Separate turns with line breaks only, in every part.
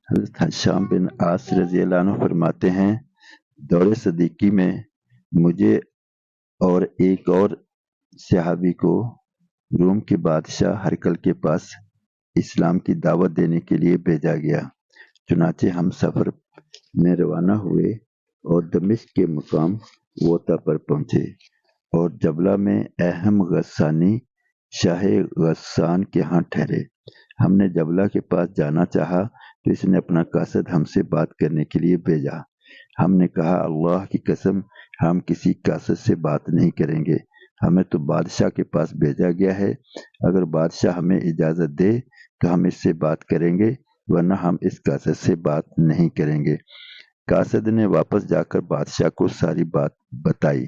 حضرت حشام بن عاص رضی اللہ عنہ فرماتے ہیں، دور صدیقی میں مجھے اور ایک اور صحابی کو روم کے بادشاہ ہرقل کے پاس اسلام کی دعوت دینے کے لیے بھیجا گیا۔ چنانچہ ہم سفر میں روانہ ہوئے اور دمشق کے مقام ووتا پر پہنچے اور جبلہ میں اہم غسانی شاہ غسان کے ہاں ٹھہرے۔ ہم نے جبلہ کے پاس جانا چاہا تو اس نے اپنا قاصد ہم سے بات کرنے کے لیے بھیجا۔ ہم نے کہا، اللہ کی قسم ہم کسی قاصد سے بات نہیں کریں گے، ہمیں تو بادشاہ کے پاس بھیجا گیا ہے، اگر بادشاہ ہمیں اجازت دے تو ہم اس سے بات کریں گے، ورنہ ہم اس قاصد سے بات نہیں کریں گے۔ قاصد نے واپس جا کر بادشاہ کو ساری بات بتائی،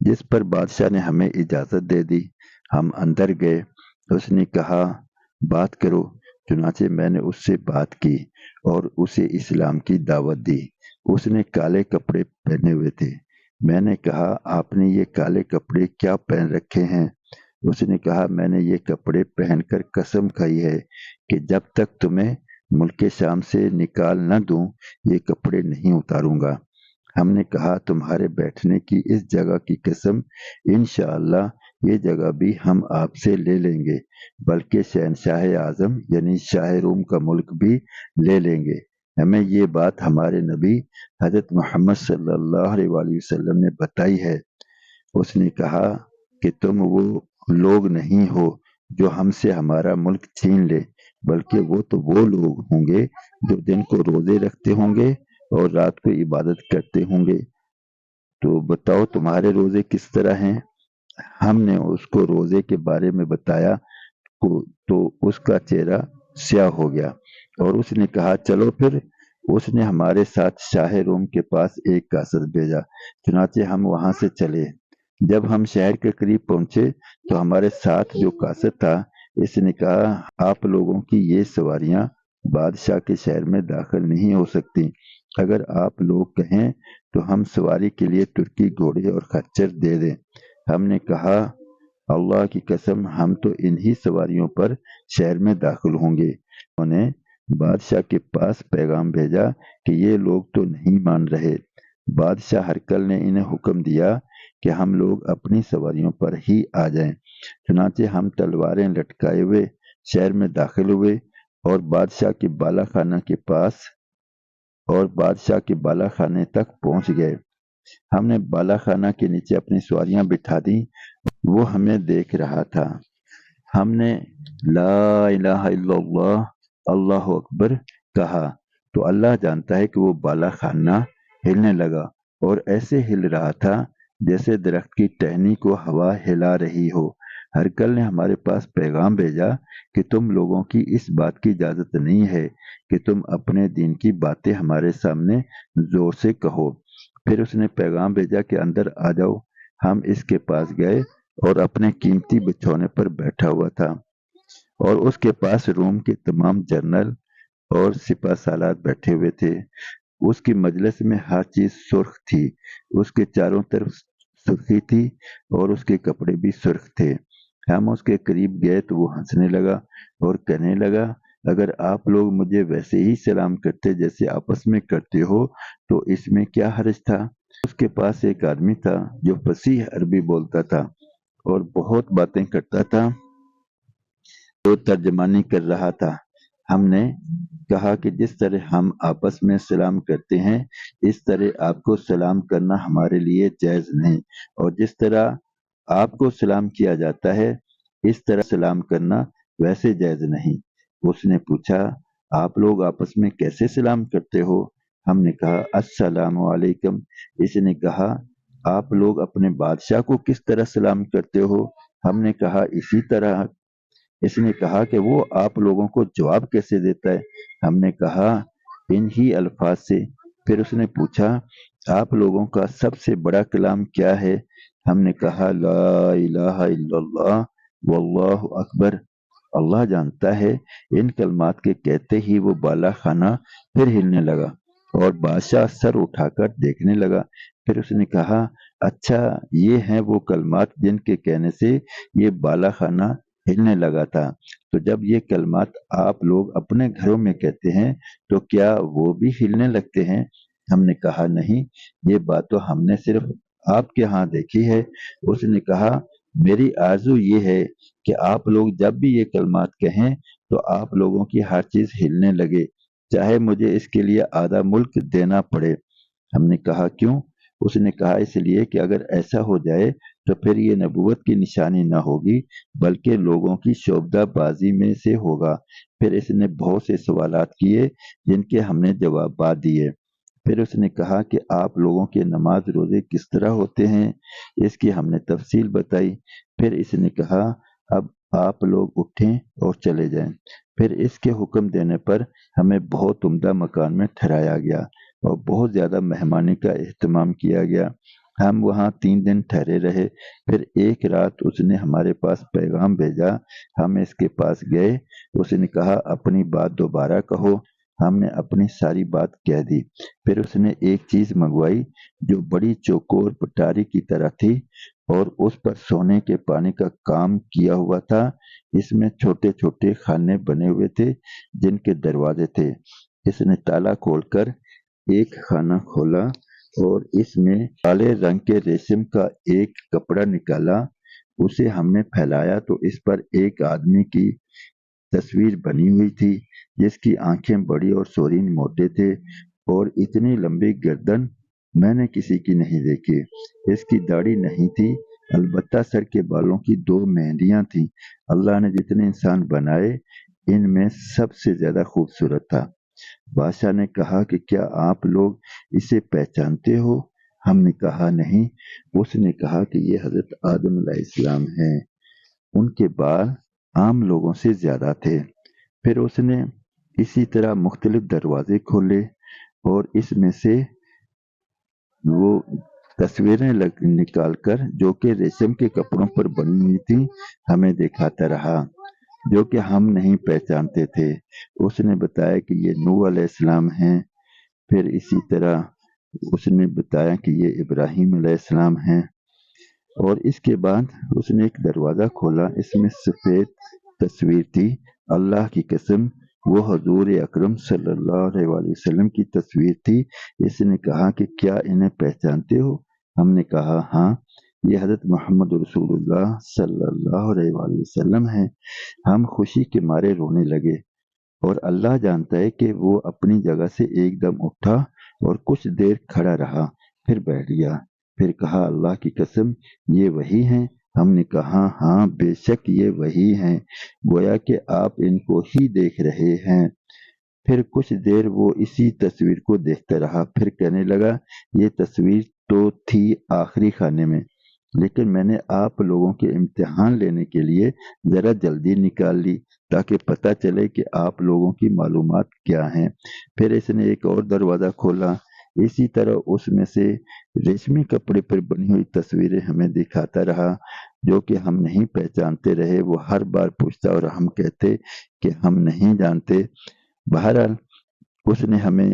جس پر بادشاہ نے ہمیں اجازت دے دی۔ ہم اندر گئے، اس نے کہا، بات کرو۔ چنانچہ میں نے اس سے بات کی اور اسے اسلام کی دعوت دی۔ اس نے کالے کپڑے پہنے ہوئے تھے۔ میں نے کہا، آپ نے یہ کالے کپڑے کیا پہن رکھے ہیں؟ اس نے کہا، میں نے یہ کپڑے پہن کر قسم کھائی ہے کہ جب تک تمہیں ملک شام سے نکال نہ دوں یہ کپڑے نہیں اتاروں گا۔ ہم نے کہا، تمہارے بیٹھنے کی اس جگہ کی قسم، انشاءاللہ یہ جگہ بھی ہم آپ سے لے لیں گے، بلکہ شہنشاہ اعظم یعنی شاہ روم کا ملک بھی لے لیں گے۔ ہمیں یہ بات ہمارے نبی حضرت محمد صلی اللہ علیہ وآلہ وسلم نے بتائی ہے۔ اس نے کہا کہ تم وہ لوگ نہیں ہو جو ہم سے ہمارا ملک چھین لے، بلکہ وہ تو وہ لوگ ہوں گے جو دن کو روزے رکھتے ہوں گے اور رات کو عبادت کرتے ہوں گے۔ تو بتاؤ تمہارے روزے کس طرح ہیں؟ ہم نے اس کو روزے کے بارے میں بتایا تو اس کا چہرہ سیاہ ہو گیا اور اس نے کہا، چلو پھر۔ اس نے ہمارے ساتھ شاہ روم کے پاس ایک قاصد بھیجا، چنانچہ ہم وہاں سے چلے۔ جب ہم شہر کے قریب پہنچے تو ہمارے ساتھ جو قاصد تھا اس نے کہا، آپ لوگوں کی یہ سواریاں بادشاہ کے شہر میں داخل نہیں ہو سکتی، اگر آپ لوگ کہیں تو ہم سواری کے لیے ترکی گھوڑے اور خچر دے دیں۔ ہم نے کہا، اللہ کی قسم ہم تو انہی سواریوں پر شہر میں داخل ہوں گے۔ انہوں نے بادشاہ کے پاس پیغام بھیجا کہ یہ لوگ تو نہیں مان رہے۔ بادشاہ ہرقل نے انہیں حکم دیا کہ ہم لوگ اپنی سواریوں پر ہی آ جائیں۔ چنانچہ ہم تلواریں لٹکائے ہوئے شہر میں داخل ہوئے اور بادشاہ کے بالا خانے تک پہنچ گئے۔ ہم نے بالا خانہ کے نیچے اپنی سواریاں بٹھا دیں، وہ ہمیں دیکھ رہا تھا۔ ہم نے لا الہ الا اللہ اللہ اکبر کہا تو اللہ جانتا ہے کہ وہ بالا خانہ ہلنے لگا اور ایسے ہل رہا تھا جیسے درخت کی ٹہنی کو ہوا ہلا رہی ہو۔ ہرقل نے ہمارے پاس پیغام بھیجا کہ تم لوگوں کی اس بات کی اجازت نہیں ہے کہ تم اپنے دین کی باتیں ہمارے سامنے زور سے کہو۔ پھر اس نے پیغام بھیجا کہ اندر آ جاؤ۔ ہم اس کے پاس گئے اور اپنے قیمتی بچھونے پر بیٹھا ہوا تھا اور اس کے پاس روم کے تمام جنرل اور سپہ سالار بیٹھے ہوئے تھے۔ اس کی مجلس میں ہر چیز سرخ تھی، اس کے چاروں طرف سرخی تھی اور اس کے کپڑے بھی سرخ تھے۔ ہم اس کے قریب گئے تو وہ ہنسنے لگا اور کہنے لگا، اگر آپ لوگ مجھے ویسے ہی سلام کرتے جیسے آپس میں کرتے ہو تو اس میں کیا حرج تھا؟ اس کے پاس ایک آدمی تھا جو فصیح عربی بولتا تھا اور بہت باتیں کرتا تھا، وہ ترجمانی کر رہا تھا۔ ہم نے کہا کہ جس طرح ہم آپس میں سلام کرتے ہیں اس طرح آپ کو سلام کرنا ہمارے لیے جائز نہیں، اور جس طرح آپ کو سلام کیا جاتا ہے اس طرح سلام کرنا ویسے جائز نہیں۔ اس نے پوچھا، آپ لوگ آپس میں کیسے سلام کرتے ہو؟ ہم نے کہا، السلام علیکم۔ اس نے کہا، آپ لوگ اپنے بادشاہ کو کس طرح سلام کرتے ہو؟ ہم نے کہا، اسی طرح۔ اس نے کہا کہ وہ آپ لوگوں کو جواب کیسے دیتا ہے؟ ہم نے کہا، انہی الفاظ سے۔ پھر اس نے پوچھا، آپ لوگوں کا سب سے بڑا کلام کیا ہے؟ ہم نے کہا، لا الہ الا اللہ واللہ اکبر۔ اللہ جانتا ہے۔ ان کلمات کے کہتے ہی وہ بالا خانہ پھر ہلنے لگا اور بادشاہ سر اٹھا کر دیکھنے لگا۔ پھر اس نے کہا، اچھا یہ ہیں وہ کلمات جن کے کہنے سے یہ بالا خانہ ہلنے لگا تھا۔ تو جب یہ کلمات آپ لوگ اپنے گھروں میں کہتے ہیں تو کیا وہ بھی ہلنے لگتے ہیں؟ ہم نے کہا نہیں، یہ بات تو ہم نے صرف آپ کے ہاں دیکھی ہے۔ اس نے کہا میری آرزو یہ ہے کہ آپ لوگ جب بھی یہ کلمات کہیں تو آپ لوگوں کی ہر چیز ہلنے لگے، چاہے مجھے اس کے لیے آدھا ملک دینا پڑے۔ ہم نے کہا کیوں؟ اس نے کہا اس لیے کہ اگر ایسا ہو جائے تو پھر یہ نبوت کی نشانی نہ ہوگی بلکہ لوگوں کی شعبدہ بازی میں سے ہوگا۔ پھر اس نے بہت سے سوالات کیے جن کے ہم نے جوابات دیے۔ پھر اس نے کہا کہ آپ لوگوں کے نماز روزے کس طرح ہوتے ہیں، اس کی ہم نے تفصیل بتائی۔ پھر اس نے کہا اب آپ لوگ اٹھیں اور چلے جائیں۔ پھر اس کے حکم دینے پر ہمیں بہت عمدہ مکان میں ٹھہرایا گیا اور بہت زیادہ مہمانی کا اہتمام کیا گیا۔ ہم وہاں 3 دن ٹھہرے رہے۔ پھر ایک رات اس نے ہمارے پاس پیغام بھیجا۔ ہم اس کے پاس گئے۔ اس نے کہا اپنی بات دوبارہ کہو۔ ہم نے اپنی ساری بات کہہ دی۔ پھر اس نے ایک چیز منگوائی جو بڑی چوکور پٹاری کی طرح تھی اور اس پر سونے کے پانی کا کام کیا ہوا تھا۔ اس میں چھوٹے چھوٹے خانے بنے ہوئے تھے جن کے دروازے تھے۔ اس نے تالا کھول کر ایک خانہ کھولا اور اس میں کالے رنگ کے ریشم کا ایک کپڑا نکالا۔ اسے ہم نے پھیلایا تو اس پر ایک آدمی کی تصویر بنی ہوئی تھی جس کی آنکھیں بڑی اور سورین موٹے تھے اور اتنی لمبی گردن میں نے کسی کی نہیں دیکھی۔ اس کی داڑھی نہیں تھی، البتہ سر کے بالوں کی 2 مہندیاں تھیں۔ اللہ نے جتنے انسان بنائے ان میں سب سے زیادہ خوبصورت تھا۔ بادشاہ نے کہا کہ کیا آپ لوگ اسے پہچانتے ہو؟ ہم نے کہا نہیں۔ اس نے کہا کہ یہ حضرت آدم علیہ السلام ہیں۔ ان کے بال عام لوگوں سے زیادہ تھے۔ پھر اس نے اسی طرح مختلف دروازے کھولے اور اس میں سے وہ تصویریں نکال کر جو کہ ریشم کے کپڑوں پر بنی ہوئی تھیں ہمیں دکھاتا رہا، جو کہ ہم نہیں پہچانتے تھے۔ اس نے بتایا کہ یہ نوح علیہ السلام ہیں۔ پھر اسی طرح اس نے بتایا کہ یہ ابراہیم علیہ السلام ہیں۔ اور اس کے بعد اس نے ایک دروازہ کھولا، اس میں سفید تصویر تھی۔ اللہ کی قسم وہ حضور اکرم صلی اللہ علیہ وآلہ وسلم کی تصویر تھی۔ اس نے کہا کہ کیا انہیں پہچانتے ہو؟ ہم نے کہا ہاں، یہ حضرت محمد رسول اللہ صلی اللہ علیہ وآلہ وسلم ہیں۔ ہم خوشی کے مارے رونے لگے اور اللہ جانتا ہے کہ وہ اپنی جگہ سے ایک دم اٹھا اور کچھ دیر کھڑا رہا، پھر بیٹھ گیا۔ پھر کہا اللہ کی قسم یہ وہی ہیں؟ ہم نے کہا ہاں بے شک یہ وہی ہیں، گویا کہ آپ ان کو ہی دیکھ رہے ہیں۔ پھر کچھ دیر وہ اسی تصویر کو دیکھتا رہا، پھر کہنے لگا یہ تصویر تو تھی آخری خانے میں، لیکن میں نے آپ لوگوں کے امتحان لینے کے لیے ذرا جلدی نکال لی تاکہ پتہ چلے کہ آپ لوگوں کی معلومات کیا ہیں۔ پھر اس نے ایک اور دروازہ کھولا، اسی طرح اس میں سے ریشمی کپڑے پر بنی ہوئی تصویریں ہمیں دکھاتا رہا جو کہ ہم نہیں پہچانتے رہے۔ وہ ہر بار پوچھتا اور ہم کہتے کہ ہم نہیں جانتے۔ بہرحال اس نے ہمیں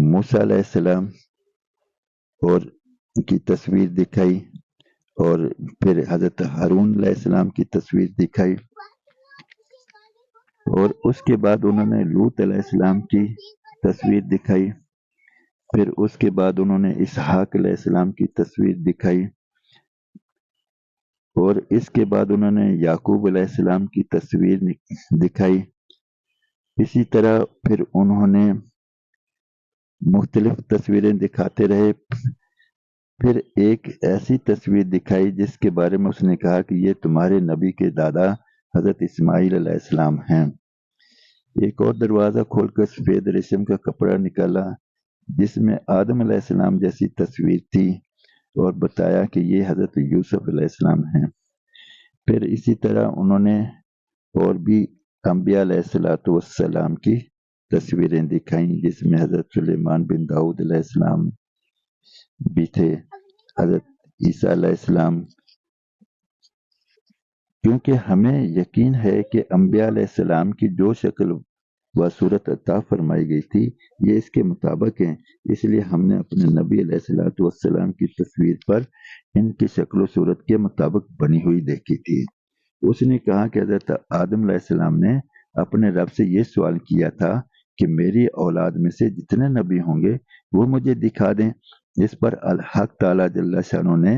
موسیٰ علیہ السلام اور کی تصویر دکھائی اور پھر حضرت ہارون علیہ السلام کی تصویر دکھائی، اور اس کے بعد انہوں نے لوط علیہ السلام کی تصویر دکھائی۔ پھر اس کے بعد انہوں نے اسحاق علیہ السلام کی تصویر دکھائی اور اس کے بعد انہوں نے یعقوب علیہ السلام کی تصویر دکھائی۔ اسی طرح پھر انہوں نے مختلف تصویریں دکھاتے رہے۔ پھر ایک ایسی تصویر دکھائی جس کے بارے میں اس نے کہا کہ یہ تمہارے نبی کے دادا حضرت اسماعیل علیہ السلام ہیں۔ ایک اور دروازہ کھول کر سفید ریشم کا کپڑا نکالا جس میں آدم علیہ السلام جیسی تصویر تھی اور بتایا کہ یہ حضرت یوسف علیہ السلام ہیں۔ پھر اسی طرح انہوں نے اور بھی انبیاء علیہ السلام کی تصویریں دکھائیں جس میں حضرت سلیمان بن داؤد علیہ السلام بھی تھے، حضرت عیسیٰ علیہ السلام، کیونکہ ہمیں یقین ہے کہ انبیاء علیہ السلام کی جو شکل و صورت عطا فرمائی گئی تھی یہ اس کے مطابق ہیں، اس لیے ہم نے اپنے نبی علیہ السلام کی تصویر پر ان کی شکل و صورت کے مطابق بنی ہوئی دیکھی تھی۔ اس نے کہا کہ حضرت آدم علیہ السلام نے اپنے رب سے یہ سوال کیا تھا کہ میری اولاد میں سے جتنے نبی ہوں گے وہ مجھے دکھا دیں۔ اس پر الحق تعالیٰ جل شانہ نے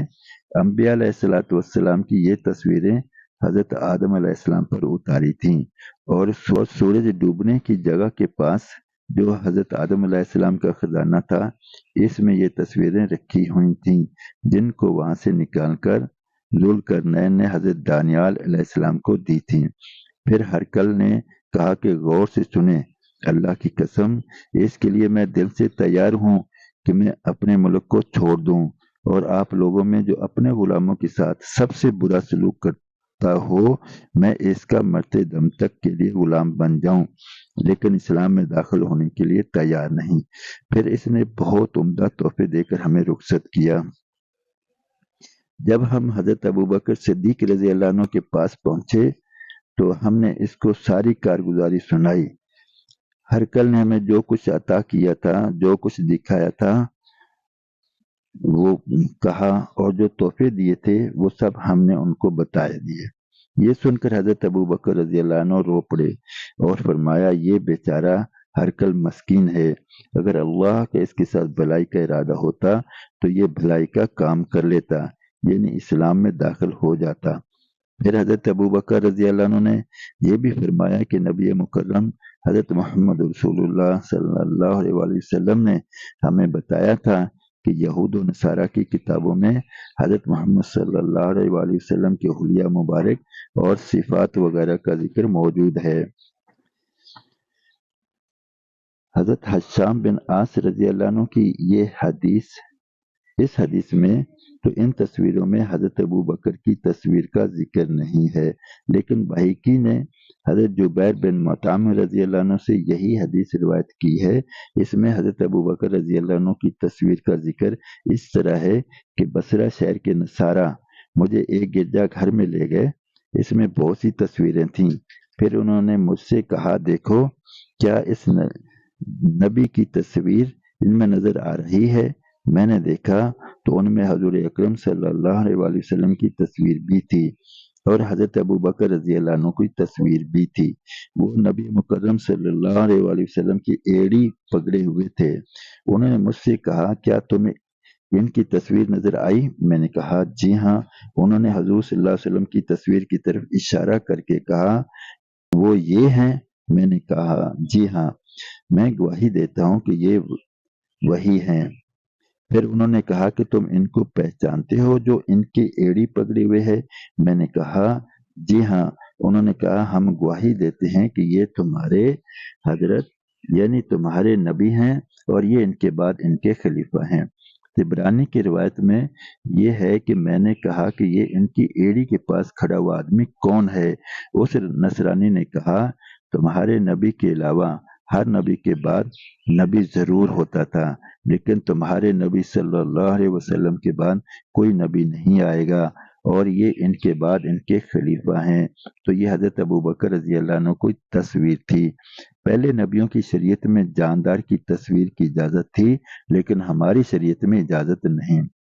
انبیاء علیہ السلام کی یہ تصویریں حضرت آدم علیہ السلام پر اتاری تھیں، اور سورج ڈوبنے کی جگہ کے پاس جو حضرت آدم علیہ السلام کا خزانہ تھا، اس میں یہ تصویریں رکھی ہوئی تھیں، جن کو وہاں سے نکال کر ذوالقرنین نے حضرت دانیال علیہ السلام کو دی تھیں۔ پھر ہرکل نے کہا کہ غور سے سنیں، اللہ کی قسم، اس کے لیے میں دل سے تیار ہوں کہ میں اپنے ملک کو چھوڑ دوں، اور آپ لوگوں میں جو اپنے غلاموں کے ساتھ سب سے برا سلوک کرتا ہو، میں اس کا مرتے دم تک کے لیے غلام بن جاؤں، لیکن اسلام میں داخل ہونے کے لیے تیار نہیں۔ پھر اس نے بہت عمدہ تحفے دے کر ہمیں رخصت کیا۔ جب ہم حضرت ابوبکر صدیق رضی اللہ عنہ کے پاس پہنچے تو ہم نے اس کو ساری کارگزاری سنائی۔ ہرکل نے ہمیں جو کچھ عطا کیا تھا، جو کچھ دکھایا تھا وہ کہا، اور جو تحفے دیے تھے وہ سب ہم نے ان کو بتایا دیے۔ یہ سن کر حضرت ابوبکر رضی اللہ عنہ رو پڑے اور فرمایا، یہ بیچارہ ہرکل مسکین ہے، اگر اللہ کا اس کے ساتھ بھلائی کا ارادہ ہوتا تو یہ بھلائی کا کام کر لیتا، یعنی اسلام میں داخل ہو جاتا۔ پھر حضرت ابوبکر رضی اللہ عنہ نے یہ بھی فرمایا کہ نبی مکرم حضرت محمد رسول اللہ صلی اللہ علیہ وآلہ وسلم نے ہمیں بتایا تھا کہ یہود و نصارہ کی کتابوں میں حضرت محمد صلی اللہ علیہ وآلہ وسلم کے حلیہ مبارک اور صفات وغیرہ کا ذکر موجود ہے۔ حضرت حشام بن عاص رضی اللہ عنہ کی یہ حدیث، اس حدیث میں تو ان تصویروں میں حضرت ابوبکر کی تصویر کا ذکر نہیں ہے، لیکن بہقی نے حضرت جبیر بن مطعم رضی اللہ عنہ سے یہی حدیث روایت کی ہے۔ اس میں حضرت ابوبکر رضی اللہ عنہ کی تصویر کا ذکر اس طرح ہے کہ بصرہ شہر کے نصارہ مجھے ایک گرجا گھر میں لے گئے، اس میں بہت سی تصویریں تھیں، پھر انہوں نے مجھ سے کہا، دیکھو کیا اس نبی کی تصویر ان میں نظر آ رہی ہے؟ میں نے دیکھا تو ان میں حضور اکرم صلی اللہ علیہ وآلہ وسلم کی تصویر بھی تھی، اور حضرت ابوبکر رضی اللہ عنہ کی تصویر بھی تھی۔ وہ نبی مکرم صلی اللہ علیہ وآلہ وسلم کی ایڑی پکڑے ہوئے تھے۔ انہوں نے مجھ سے کہا، کیا تمہیں ان کی تصویر نظر آئی؟ میں نے کہا، جی ہاں۔ انہوں نے حضور صلی اللہ علیہ وسلم کی تصویر کی طرف اشارہ کر کے کہا، وہ یہ ہیں؟ میں نے کہا، جی ہاں، میں گواہی دیتا ہوں کہ یہ وہی ہیں۔ پھر انہوں نے کہا کہ تم ان کو پہچانتے ہو جو ان کی ایڑی پکڑے ہوئے ہے؟ میں نے کہا، جی ہاں۔ انہوں نے کہا، ہم گواہی دیتے ہیں کہ یہ تمہارے حضرت یعنی تمہارے نبی ہیں، اور یہ ان کے بعد ان کے خلیفہ ہیں۔ طبرانی کی روایت میں یہ ہے کہ میں نے کہا کہ یہ ان کی ایڑی کے پاس کھڑا ہوا آدمی کون ہے؟ اس نصرانی نے کہا، تمہارے نبی کے علاوہ ہر نبی کے بعد نبی ضرور ہوتا تھا، لیکن تمہارے نبی صلی اللہ علیہ وسلم کے بعد کوئی نبی نہیں آئے گا، اور یہ ان کے بعد ان کے خلیفہ ہیں۔ تو یہ حضرت ابوبکر رضی اللہ عنہ کی تصویر تھی۔ پہلے نبیوں کی شریعت میں جاندار کی تصویر کی اجازت تھی، لیکن ہماری شریعت میں اجازت نہیں۔